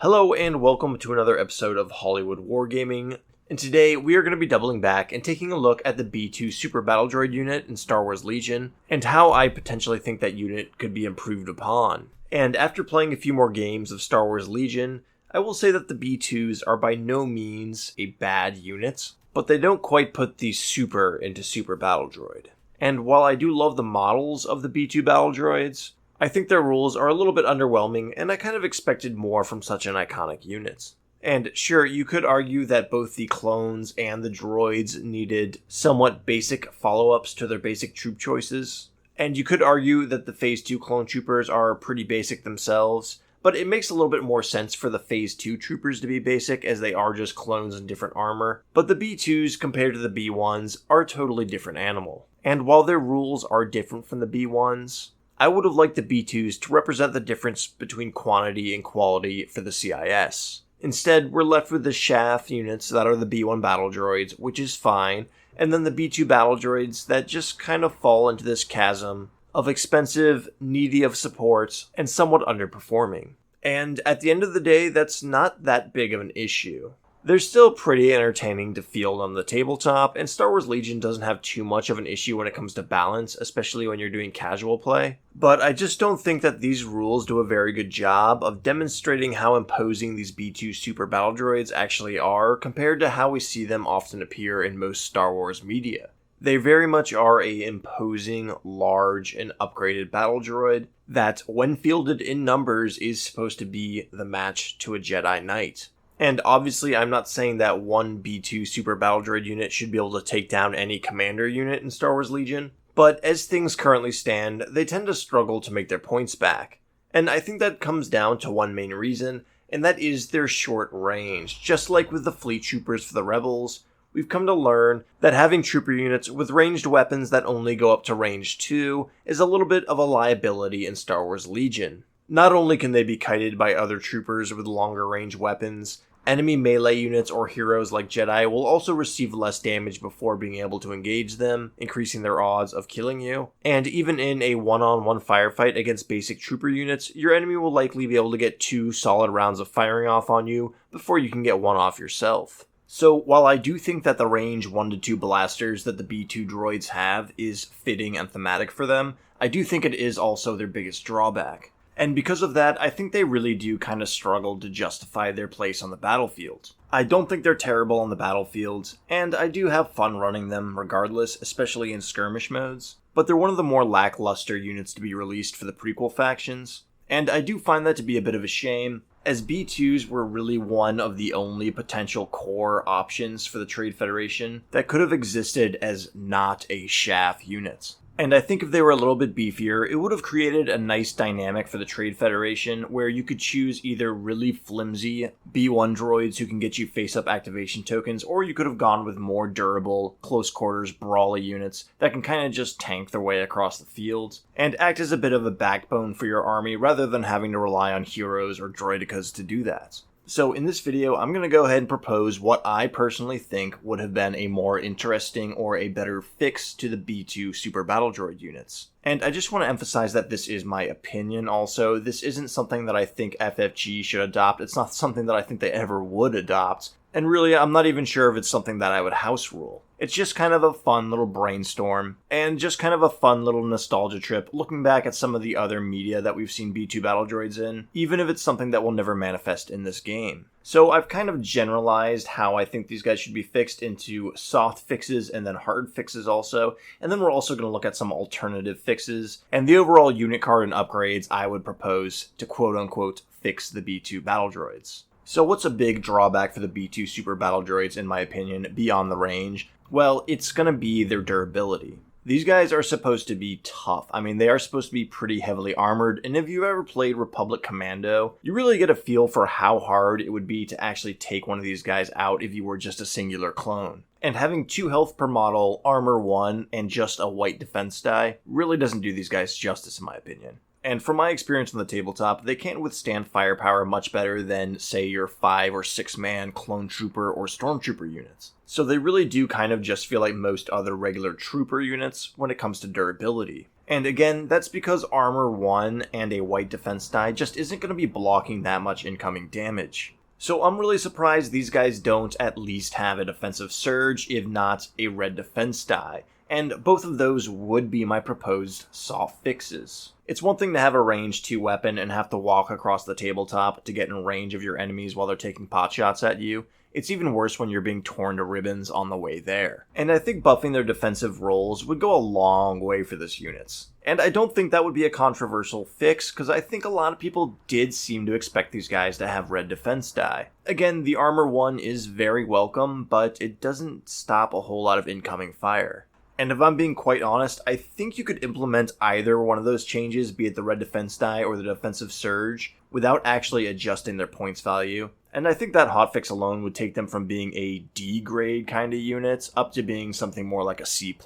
Hello and welcome to another episode of Hollywood Wargaming, and today we are going to be doubling back and taking a look at the B2 Super Battledroid unit in Star Wars Legion, and how I potentially think that unit could be improved upon. And after playing a few more games of Star Wars Legion, I will say that the B2s are by no means a bad unit, but they don't quite put the super into Super Battledroid. And while I do love the models of the B2 Battledroids, I think their rules are a little bit underwhelming, and I kind of expected more from such an iconic unit. And sure, you could argue that both the clones and the droids needed somewhat basic follow-ups to their basic troop choices, and you could argue that the Phase 2 clone troopers are pretty basic themselves, but it makes a little bit more sense for the Phase 2 troopers to be basic, as they are just clones in different armor. But the B2s, compared to the B1s, are a totally different animal. And while their rules are different from the B1s, I would have liked the B2s to represent the difference between quantity and quality for the CIS. Instead, we're left with the Chaff units that are the B1 Battledroids, which is fine, and then the B2 Battledroids that just kind of fall into this chasm of expensive, needy of support, and somewhat underperforming. And at the end of the day, that's not that big of an issue. They're still pretty entertaining to field on the tabletop, and Star Wars Legion doesn't have too much of an issue when it comes to balance, especially when you're doing casual play. But I just don't think that these rules do a very good job of demonstrating how imposing these B2 Super Battledroids actually are, compared to how we see them often appear in most Star Wars media. They very much are a imposing, large, and upgraded Battledroid that, when fielded in numbers, is supposed to be the match to a Jedi Knight. And obviously, I'm not saying that one B2 Super Battledroid unit should be able to take down any commander unit in Star Wars Legion, but as things currently stand, they tend to struggle to make their points back. And I think that comes down to one main reason, and that is their short range. Just like with the fleet troopers for the Rebels, we've come to learn that having trooper units with ranged weapons that only go up to range 2 is a little bit of a liability in Star Wars Legion. Not only can they be kited by other troopers with longer range weapons, enemy melee units or heroes like Jedi will also receive less damage before being able to engage them, increasing their odds of killing you. And even in a one-on-one firefight against basic trooper units, your enemy will likely be able to get 2 solid rounds of firing off on you before you can get one off yourself. So while I do think that the range 1 to 2 blasters that the B2 droids have is fitting and thematic for them, I do think it is also their biggest drawback. And because of that, I think they really do kind of struggle to justify their place on the battlefield. I don't think they're terrible on the battlefield, and I do have fun running them regardless, especially in skirmish modes, but they're one of the more lackluster units to be released for the prequel factions, and I do find that to be a bit of a shame, as B2s were really one of the only potential core options for the Trade Federation that could have existed as not a Chaff unit. And I think if they were a little bit beefier, it would have created a nice dynamic for the Trade Federation where you could choose either really flimsy B1 droids who can get you face-up activation tokens, or you could have gone with more durable, close-quarters, brawly units that can kind of just tank their way across the field and act as a bit of a backbone for your army rather than having to rely on heroes or droidicas to do that. So in this video, I'm going to go ahead and propose what I personally think would have been a more interesting or a better fix to the B2 Super Battledroid units. And I just want to emphasize that this is my opinion also. This isn't something that I think FFG should adopt. It's not something that I think they ever would adopt. And really, I'm not even sure if it's something that I would house rule. It's just kind of a fun little brainstorm, and just kind of a fun little nostalgia trip, looking back at some of the other media that we've seen B2 Battledroids in, even if it's something that will never manifest in this game. So I've kind of generalized how I think these guys should be fixed into soft fixes and then hard fixes also, and then we're also going to look at some alternative fixes, and the overall unit card and upgrades I would propose to quote-unquote fix the B2 Battledroids. So what's a big drawback for the B2 Super Battledroids, in my opinion, beyond the range? Well, it's going to be their durability. These guys are supposed to be tough. I mean, they are supposed to be pretty heavily armored, and if you've ever played Republic Commando, you really get a feel for how hard it would be to actually take one of these guys out if you were just a singular clone. And having 2 health per model, armor 1, and just a white defense die really doesn't do these guys justice, in my opinion. And from my experience on the tabletop, they can't withstand firepower much better than, say, your 5 or 6 man clone trooper or stormtrooper units. So they really do kind of just feel like most other regular trooper units when it comes to durability. And again, that's because Armor 1 and a white defense die just isn't going to be blocking that much incoming damage. So I'm really surprised these guys don't at least have a defensive surge, if not a red defense die. And both of those would be my proposed soft fixes. It's one thing to have a range 2 weapon and have to walk across the tabletop to get in range of your enemies while they're taking potshots at you. It's even worse when you're being torn to ribbons on the way there. And I think buffing their defensive rolls would go a long way for this unit. And I don't think that would be a controversial fix, because I think a lot of people did seem to expect these guys to have red defense die. Again, the Armor 1 is very welcome, but it doesn't stop a whole lot of incoming fire. And if I'm being quite honest, I think you could implement either one of those changes, be it the red defense die or the defensive surge, without actually adjusting their points value. And I think that hotfix alone would take them from being a D grade kind of unit up to being something more like a C+.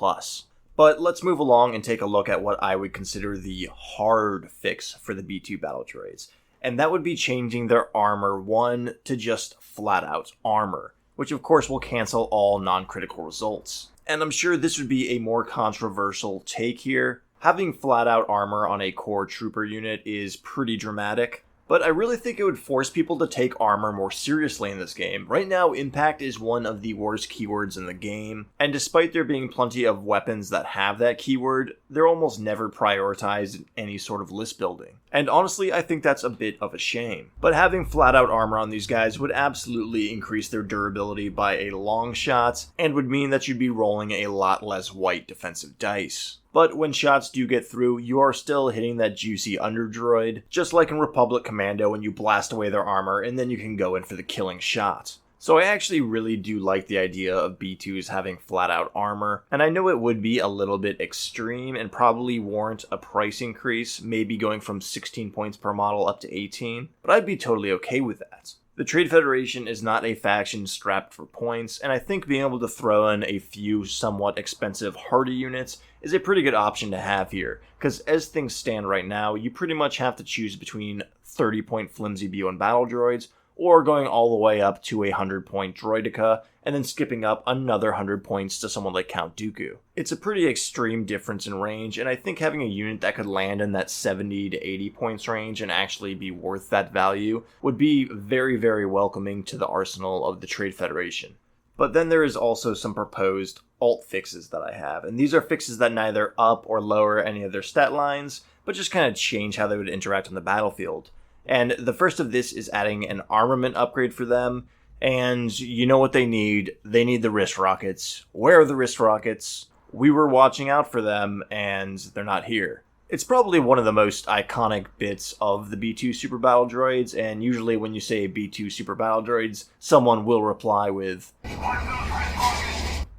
But let's move along and take a look at what I would consider the hard fix for the B2 Battledroids. And that would be changing their Armor 1 to just flat out armor, which of course will cancel all non-critical results. And I'm sure this would be a more controversial take here. Having flat out armor on a core trooper unit is pretty dramatic, but I really think it would force people to take armor more seriously in this game. Right now, impact is one of the worst keywords in the game, and despite there being plenty of weapons that have that keyword, they're almost never prioritized in any sort of list building. And honestly, I think that's a bit of a shame. But having flat out armor on these guys would absolutely increase their durability by a long shot, and would mean that you'd be rolling a lot less white defensive dice. But when shots do get through, you are still hitting that juicy underdroid, just like in Republic Commando when you blast away their armor and then you can go in for the killing shot. So I actually really do like the idea of B2s having flat out armor, and I know it would be a little bit extreme and probably warrant a price increase, maybe going from 16 points per model up to 18, but I'd be totally okay with that. The Trade Federation is not a faction strapped for points, and I think being able to throw in a few somewhat expensive hardy units is a pretty good option to have here, because as things stand right now, you pretty much have to choose between 30-point flimsy B1 Battledroids, or going all the way up to a 100-point Droideka, and then skipping up another 100 points to someone like Count Dooku. It's a pretty extreme difference in range, and I think having a unit that could land in that 70 to 80 points range and actually be worth that value would be very, very welcoming to the arsenal of the Trade Federation. But then there is also some proposed alt fixes that I have, and these are fixes that neither up or lower any of their stat lines, but just kind of change how they would interact on the battlefield. And the first of this is adding an armament upgrade for them, and you know what they need. They need the wrist rockets. Where are the wrist rockets? We were watching out for them, and they're not here. It's probably one of the most iconic bits of the B2 Super Battledroids, and usually when you say B2 Super Battledroids, someone will reply with,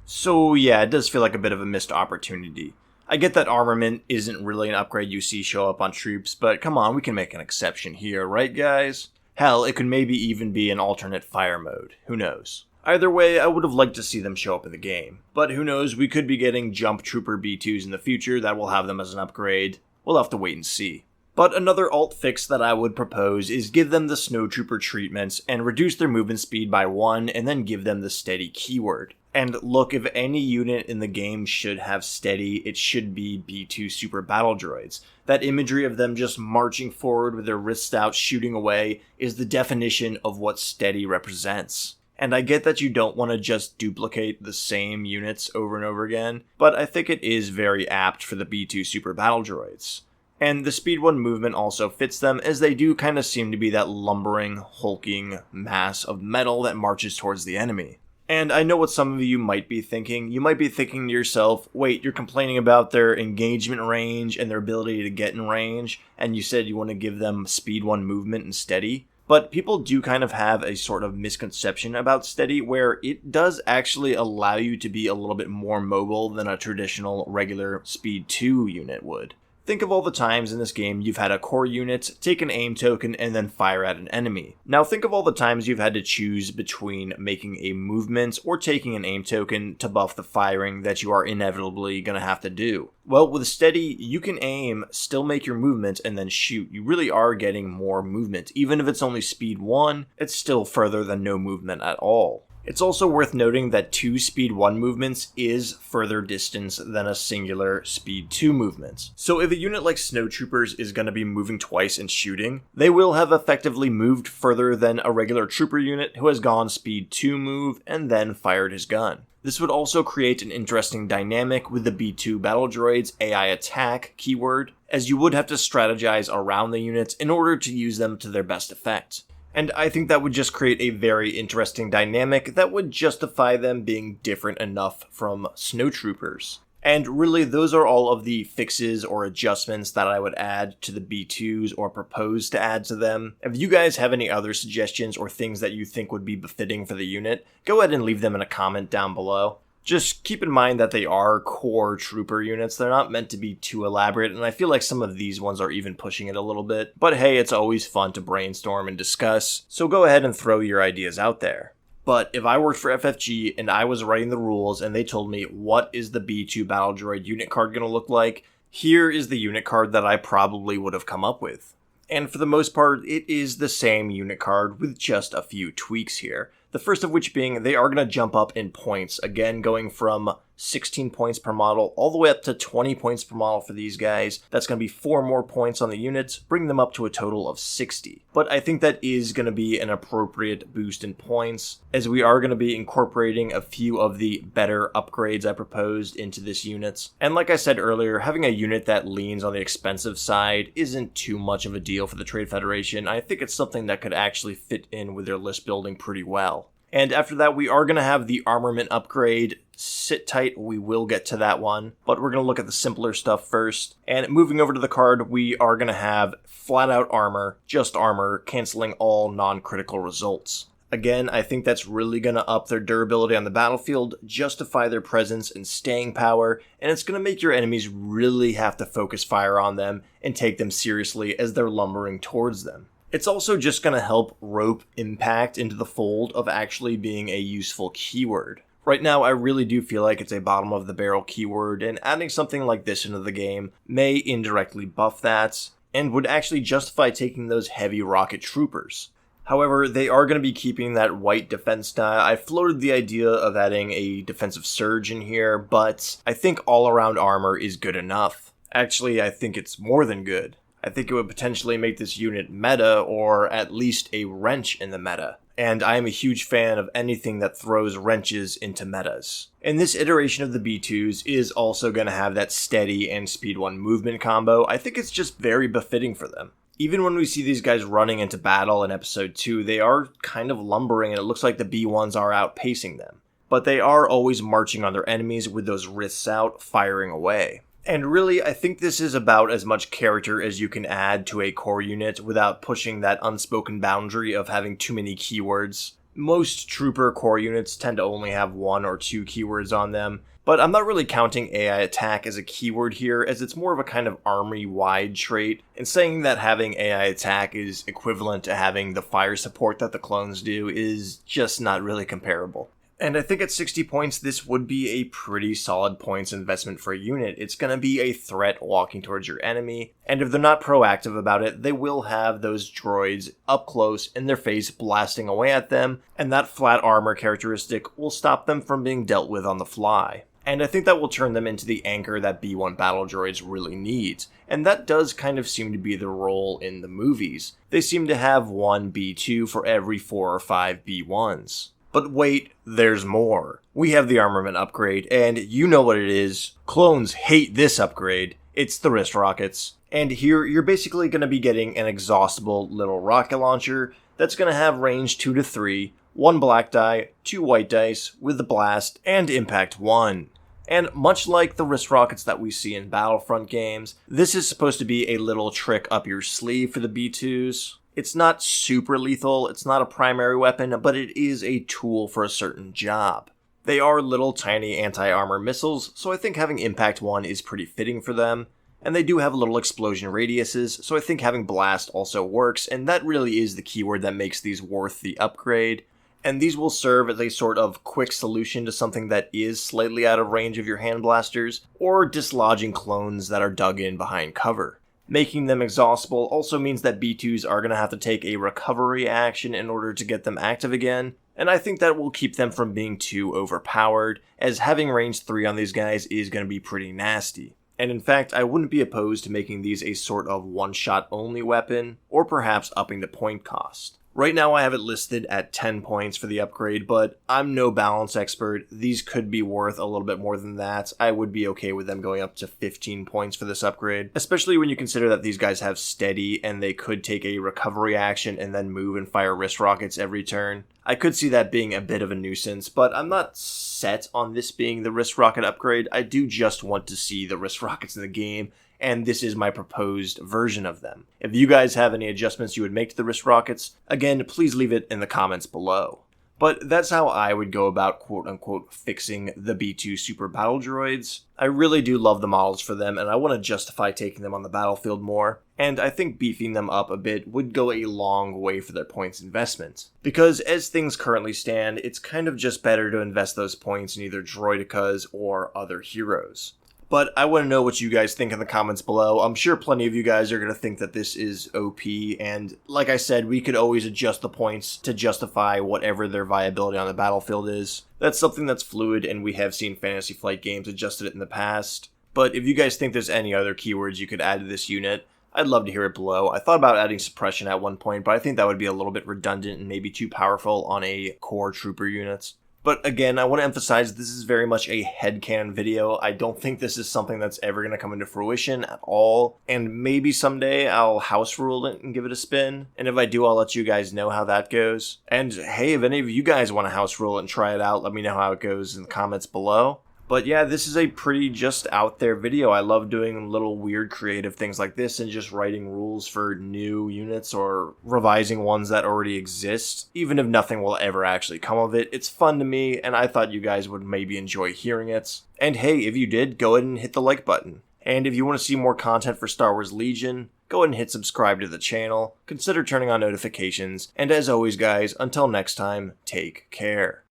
so yeah, it does feel like a bit of a missed opportunity. I get that armament isn't really an upgrade you see show up on troops, but come on, we can make an exception here, right guys? Hell, it could maybe even be an alternate fire mode, who knows? Either way, I would have liked to see them show up in the game, but who knows, we could be getting Jump Trooper B2s in the future that will have them as an upgrade. We'll have to wait and see. But another alt fix that I would propose is give them the Snowtrooper treatment and reduce their movement speed by 1 and then give them the steady keyword. And look, if any unit in the game should have steady, it should be B2 Super Battledroids. That imagery of them just marching forward with their wrists out shooting away is the definition of what steady represents. And I get that you don't want to just duplicate the same units over and over again, but I think it is very apt for the B2 Super Battledroids. And the Speed 1 movement also fits them, as they do kind of seem to be that lumbering, hulking mass of metal that marches towards the enemy. And I know what some of you might be thinking. You might be thinking to yourself, wait, you're complaining about their engagement range and their ability to get in range, and you said you want to give them Speed 1 movement and steady? But people do kind of have a sort of misconception about steady, where it does actually allow you to be a little bit more mobile than a traditional regular Speed 2 unit would. Think of all the times in this game you've had a core unit, take an aim token, and then fire at an enemy. Now think of all the times you've had to choose between making a movement or taking an aim token to buff the firing that you are inevitably going to have to do. Well, with steady, you can aim, still make your movement, and then shoot. You really are getting more movement. Even if it's only speed 1, it's still further than no movement at all. It's also worth noting that 2 speed 1 movements is further distance than a singular speed 2 movement. So if a unit like snowtroopers is going to be moving twice and shooting, they will have effectively moved further than a regular trooper unit who has gone speed 2 move and then fired his gun. This would also create an interesting dynamic with the B2 Battledroids AI attack keyword, as you would have to strategize around the units in order to use them to their best effect. And I think that would just create a very interesting dynamic that would justify them being different enough from snowtroopers. And really, those are all of the fixes or adjustments that I would add to the B2s or propose to add to them. If you guys have any other suggestions or things that you think would be befitting for the unit, go ahead and leave them in a comment down below. Just keep in mind that they are core trooper units. They're not meant to be too elaborate, and I feel like some of these ones are even pushing it a little bit. But hey, it's always fun to brainstorm and discuss, so go ahead and throw your ideas out there. But if I worked for FFG and I was writing the rules and they told me what is the B2 Battledroid unit card going to look like, here is the unit card that I probably would have come up with. And for the most part, it is the same unit card with just a few tweaks here. The first of which being they are going to jump up in points, again going from 16 points per model all the way up to 20 points per model for these guys. That's going to be 4 more points on the units, bring them up to a total of 60. But I think that is going to be an appropriate boost in points, as we are going to be incorporating a few of the better upgrades I proposed into this unit. And like I said earlier, having a unit that leans on the expensive side isn't too much of a deal for the Trade Federation. I think it's something that could actually fit in with their list building pretty well. And after that, we are going to have the armament upgrade. Sit tight, we will get to that one, but we're going to look at the simpler stuff first. And moving over to the card, we are going to have flat out armor, just armor, canceling all non-critical results. Again, I think that's really going to up their durability on the battlefield, justify their presence and staying power, and it's going to make your enemies really have to focus fire on them and take them seriously as they're lumbering towards them. It's also just going to help rope impact into the fold of actually being a useful keyword. Right now, I really do feel like it's a bottom of the barrel keyword, and adding something like this into the game may indirectly buff that, and would actually justify taking those heavy rocket troopers. However, they are going to be keeping that white defense style. I floated the idea of adding a defensive surge in here, but I think all-around armor is good enough. Actually, I think it's more than good. I think it would potentially make this unit meta, or at least a wrench in the meta. And I am a huge fan of anything that throws wrenches into metas. And this iteration of the B2s is also going to have that steady and speed 1 movement combo. I think it's just very befitting for them. Even when we see these guys running into battle in episode 2, they are kind of lumbering and it looks like the B1s are outpacing them. But they are always marching on their enemies with those wrists out, firing away. And really, I think this is about as much character as you can add to a core unit without pushing that unspoken boundary of having too many keywords. Most trooper core units tend to only have 1 or 2 keywords on them, but I'm not really counting AI attack as a keyword here, as it's more of a kind of army-wide trait, and saying that having AI attack is equivalent to having the fire support that the clones do is just not really comparable. And I think at 60 points, this would be a pretty solid points investment for a unit. It's going to be a threat walking towards your enemy, and if they're not proactive about it, they will have those droids up close in their face blasting away at them, and that flat armor characteristic will stop them from being dealt with on the fly. And I think that will turn them into the anchor that B1 Battledroids really needs, and that does kind of seem to be the role in the movies. They seem to have one B2 for every 4 or 5 B1s. But wait, there's more. We have the armament upgrade, and you know what it is. Clones hate this upgrade. It's the wrist rockets. And here, you're basically going to be getting an exhaustible little rocket launcher that's going to have range 2 to 3, 1 black die, 2 white dice, with the blast, and impact 1. And much like the wrist rockets that we see in Battlefront games, this is supposed to be a little trick up your sleeve for the B2s. It's not super lethal, it's not a primary weapon, but it is a tool for a certain job. They are little tiny anti-armor missiles, so I think having Impact 1 is pretty fitting for them. And they do have little explosion radiuses, so I think having Blast also works, and that really is the keyword that makes these worth the upgrade. And these will serve as a sort of quick solution to something that is slightly out of range of your hand blasters, or dislodging clones that are dug in behind cover. Making them exhaustible also means that B2s are going to have to take a recovery action in order to get them active again, and I think that will keep them from being too overpowered, as having range 3 on these guys is going to be pretty nasty. And in fact, I wouldn't be opposed to making these a sort of one-shot only weapon, or perhaps upping the point cost. Right now I have it listed at 10 points for the upgrade, but I'm no balance expert. These could be worth a little bit more than that. I would be okay with them going up to 15 points for this upgrade, especially when you consider that these guys have steady and they could take a recovery action and then move and fire wrist rockets every turn. I could see that being a bit of a nuisance, but I'm not set on this being the wrist rocket upgrade. I do just want to see the wrist rockets in the game, and this is my proposed version of them. If you guys have any adjustments you would make to the wrist rockets, again, please leave it in the comments below. But that's how I would go about quote-unquote fixing the B2 Super Battledroids. I really do love the models for them, and I want to justify taking them on the battlefield more, and I think beefing them up a bit would go a long way for their points investment. Because as things currently stand, it's kind of just better to invest those points in either droidicas or other heroes. But I want to know what you guys think in the comments below. I'm sure plenty of you guys are going to think that this is OP, and like I said, we could always adjust the points to justify whatever their viability on the battlefield is. That's something that's fluid, and we have seen Fantasy Flight games adjusted it in the past. But if you guys think there's any other keywords you could add to this unit, I'd love to hear it below. I thought about adding suppression at one point, but I think that would be a little bit redundant and maybe too powerful on a core trooper unit. But again, I want to emphasize this is very much a headcanon video. I don't think this is something that's ever going to come into fruition at all. And maybe someday I'll house rule it and give it a spin. And if I do, I'll let you guys know how that goes. And hey, if any of you guys want to house rule it and try it out, let me know how it goes in the comments below. But yeah, this is a pretty just out there video. I love doing little weird creative things like this and just writing rules for new units or revising ones that already exist. Even if nothing will ever actually come of it, it's fun to me and I thought you guys would maybe enjoy hearing it. And hey, if you did, go ahead and hit the like button. And if you want to see more content for Star Wars Legion, go ahead and hit subscribe to the channel, consider turning on notifications, and as always guys, until next time, take care.